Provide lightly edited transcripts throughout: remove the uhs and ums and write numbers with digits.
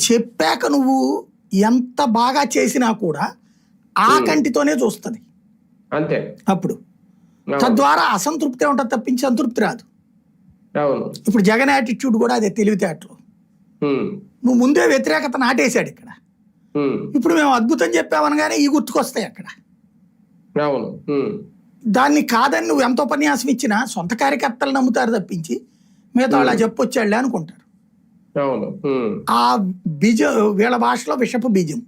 చెప్పాక నువ్వు ఎంత బాగా చేసినా కూడా ఆ కంటితోనే చూస్తుంది అంతే. అప్పుడు తద్వారా అసంతృప్తి ఉంటుంది తప్పించి సంతృప్తి రాదు. ఇప్పుడు జగన్ యాటిట్యూడ్ కూడా అదే, తెలివితేటలు. నువ్వు ముందే వ్యతిరేకత నాటేశాడు ఇక్కడ. ఇప్పుడు మేము అద్భుతం చెప్పామనగానే ఈ గుర్తుకొస్తాయి అక్కడ. దాన్ని కాదని నువ్వు ఎంత ఉపన్యాసం ఇచ్చినా సొంత కార్యకర్తలు నమ్ముతారు తప్పించి మిగతా వాళ్ళు చెప్పొచ్చాడులే అనుకుంటారు. ఆ బీజం వీళ్ళ భాషలో విషపు బీజం,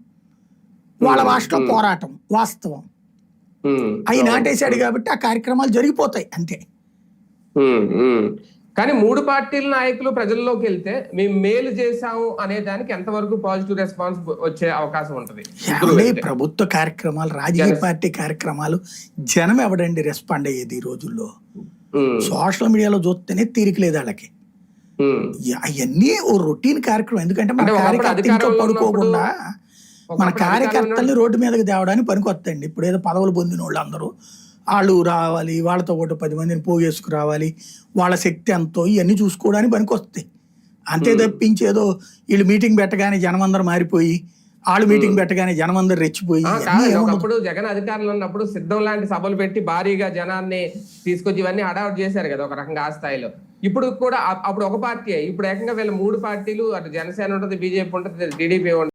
వాళ్ళ భాషలో పోరాటం, వాస్తవం అవి నాటేశాడు కాబట్టి ఆ కార్యక్రమాలు జరిగిపోతాయి అంతే. కానీ 3 పార్టీల నాయకులు ప్రజల్లోకి వెళ్తే మేము మేలు చేశాము అనే దానికి ఎంతవరకు పాజిటివ్ రెస్పాన్స్ వచ్చే అవకాశం ఉంటది? ప్రభుత్వ కార్యక్రమాలు, రాజకీయ పార్టీ కార్యక్రమాలు జనం ఎవడండి రెస్పాండ్ అయ్యేది ఈ రోజుల్లో? సోషల్ మీడియాలో చూస్తేనే తీరిక లేదు వాళ్ళకి. అవన్నీ ఓ రొటీన్ కార్యక్రమం. ఎందుకంటే మన కార్యకర్తలతో పడుకోకుండా మన కార్యకర్తల్ని రోడ్డు మీదకి తేవడానికి పనికొస్తాయండి. ఇప్పుడు ఏదో పదవులు పొందిన వాళ్ళు అందరూ వాళ్ళు రావాలి, వాళ్ళతో పాటు 10 మందిని పోగేసుకు రావాలి, వాళ్ళ శక్తి ఎంతో ఇవన్నీ చూసుకోవడానికి పనికొస్తాయి. అంతే తప్పించి ఏదో వీళ్ళు మీటింగ్ పెట్టగానే జనమందరూ మారిపోయి, వాళ్ళు మీటింగ్ పెట్టగానే జనమందరూ రెచ్చిపోయి. ఒకప్పుడు జగన్ అధికారులు ఉన్నప్పుడు సిద్ధం లాంటి సభలు పెట్టి భారీగా జనాన్ని తీసుకొచ్చి ఇవన్నీ హడావుట్ చేశారు కదా ఒక రకంగా ఆ స్థాయిలో. ఇప్పుడు కూడా అప్పుడు ఒక పార్టీ, ఇప్పుడు ఏకంగా వీళ్ళ 3 పార్టీలు, అటు జనసేన ఉంటుంది, బీజేపీ ఉంటుంది, టీడీపీ ఉంటుంది.